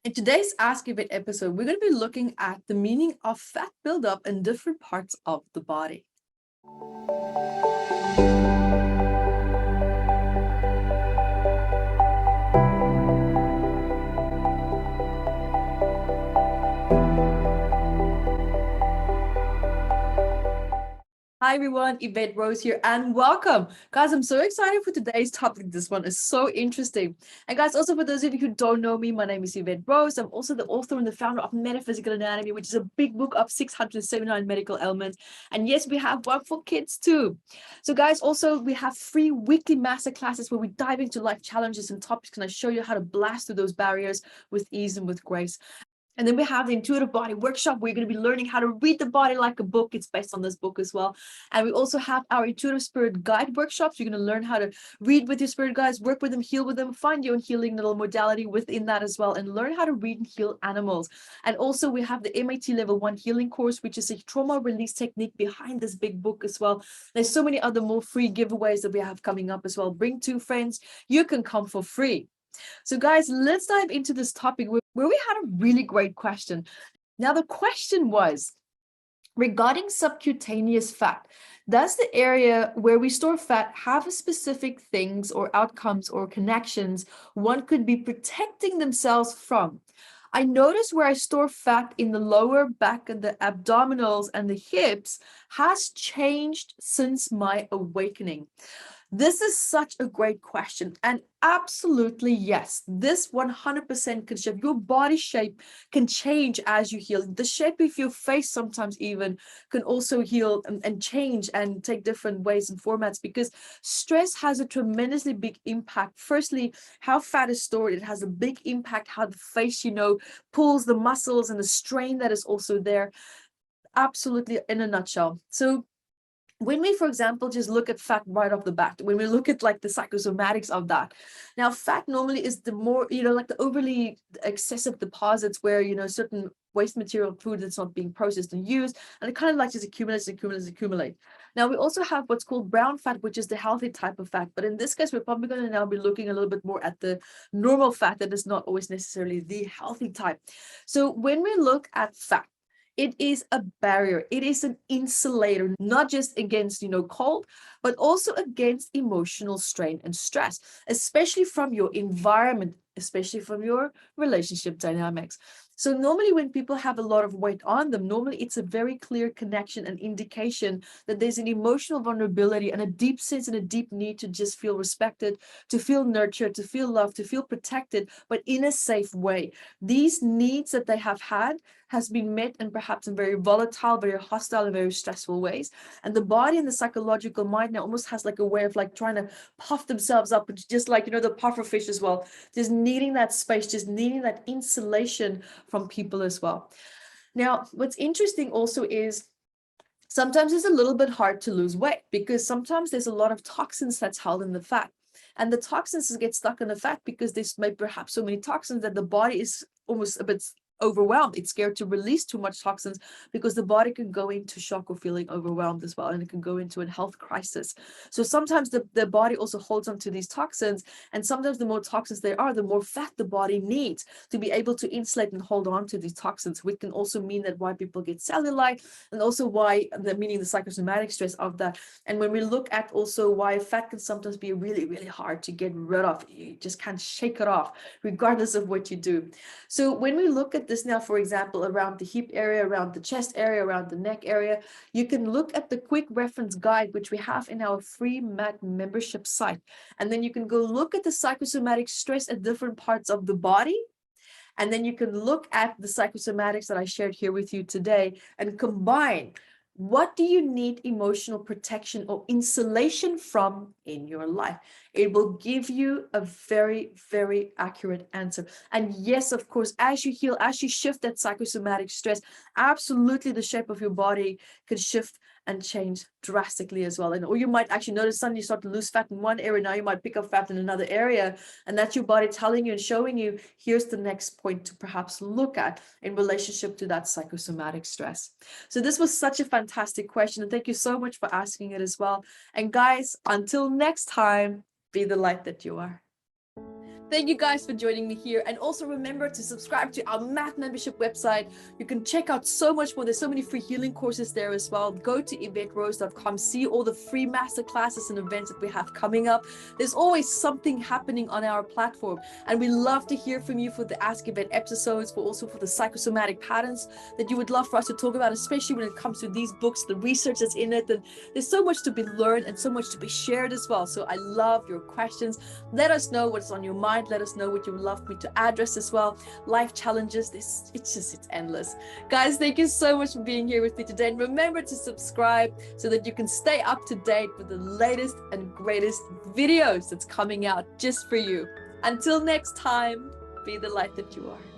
In today's Ask Yvette episode, we're going to be looking at the meaning of fat buildup in different parts of the body. Hi everyone, Yvette Rose here and welcome. Guys, I'm so excited for today's topic. This one is so interesting. And guys, also for those of you who don't know me, my name is Yvette Rose. I'm also the author and the founder of Metaphysical Anatomy, which is a big book of 679 medical ailments. And yes, we have one for kids too. So guys, also we have free weekly master classes where we dive into life challenges and topics and I show you how to blast through those barriers with ease and with grace. And then we have the Intuitive Body Workshop where you're going to be learning how to read the body like a book. It's based on this book as well. And we also have our Intuitive Spirit Guide Workshops. You're going to learn how to read with your spirit guides, work with them, heal with them, find your own healing little modality within that as well, and learn how to read and heal animals. And also we have the MAT Level 1 Healing Course, which is a trauma release technique behind this big book as well. There's so many other more free giveaways that we have coming up as well. Bring 2 friends. You can come for free. So guys, let's dive into this topic where we had a really great question. Now, the question was regarding subcutaneous fat. Does the area where we store fat have a specific things or outcomes or connections one could be protecting themselves from? I notice where I store fat in the lower back and the abdominals and the hips has changed since my awakening. This is such a great question. And absolutely, yes, this 100% can shift. Your body shape can change as you heal. The shape of your face sometimes even can also heal and change and take different ways and formats because stress has a tremendously big impact. Firstly, how fat is stored, it has a big impact how the face, pulls the muscles and the strain that is also there. Absolutely, in a nutshell. So when we, for example, just look at fat right off the bat, when we look at like the psychosomatics of that, now fat normally is the more, like the overly excessive deposits where, certain waste material food that's not being processed and used, and it kind of like just accumulate. Now we also have what's called brown fat, which is the healthy type of fat. But in this case, we're probably going to now be looking a little bit more at the normal fat that is not always necessarily the healthy type. So when we look at fat, it is a barrier. It is an insulator, not just against, cold, but also against emotional strain and stress, especially from your environment, especially from your relationship dynamics. So normally when people have a lot of weight on them, normally it's a very clear connection and indication that there's an emotional vulnerability and a deep sense and a deep need to just feel respected, to feel nurtured, to feel loved, to feel protected, but in a safe way. These needs that they have had has been met and perhaps in very volatile, very hostile, and very stressful ways. And the body and the psychological mind now almost has like a way of like trying to puff themselves up, just like, the puffer fish as well, just needing that space, just needing that insulation from people as well. Now, what's interesting also is sometimes it's a little bit hard to lose weight because sometimes there's a lot of toxins that's held in the fat. And the toxins get stuck in the fat because there's maybe perhaps so many toxins that the body is almost a bit overwhelmed. It's scared to release too much toxins because the body can go into shock or feeling overwhelmed as well, and it can go into a health crisis. So sometimes the body also holds on to these toxins, and sometimes the more toxins there are, the more fat the body needs to be able to insulate and hold on to these toxins, which can also mean that why people get cellulite, and also why meaning the psychosomatic stress of that. And when we look at also why fat can sometimes be really, really hard to get rid of, you just can't shake it off regardless of what you do. So when we look at this now, for example, around the hip area, around the chest area, around the neck area, you can look at the quick reference guide, which we have in our free MAT membership site. And then you can go look at the psychosomatic stress at different parts of the body. And then you can look at the psychosomatics that I shared here with you today and combine what do you need emotional protection or insulation from in your life. It will give you a very, very accurate answer. And yes, of course, as you heal, as you shift that psychosomatic stress, absolutely the shape of your body could shift and change drastically as well. Or you might actually notice suddenly you start to lose fat in one area. Now you might pick up fat in another area. And that's your body telling you and showing you, here's the next point to perhaps look at in relationship to that psychosomatic stress. So this was such a fantastic question. And thank you so much for asking it as well. And guys, until next time, be the light that you are. Thank you guys for joining me here. And also remember to subscribe to our math membership website. You can check out so much more. There's so many free healing courses there as well. Go to EVETTEROSE.com, see all the free master classes and events that we have coming up. There's always something happening on our platform. And we love to hear from you for the Ask Yvette episodes, but also for the psychosomatic patterns that you would love for us to talk about, especially when it comes to these books, the research that's in it. And there's so much to be learned and so much to be shared as well. So I love your questions. Let us know what's on your mind. Let us know what you would love me to address as well. Life challenges, it's endless. Guys, thank you so much for being here with me today. And remember to subscribe so that you can stay up to date with the latest and greatest videos that's coming out just for you. Until next time, be the light that you are.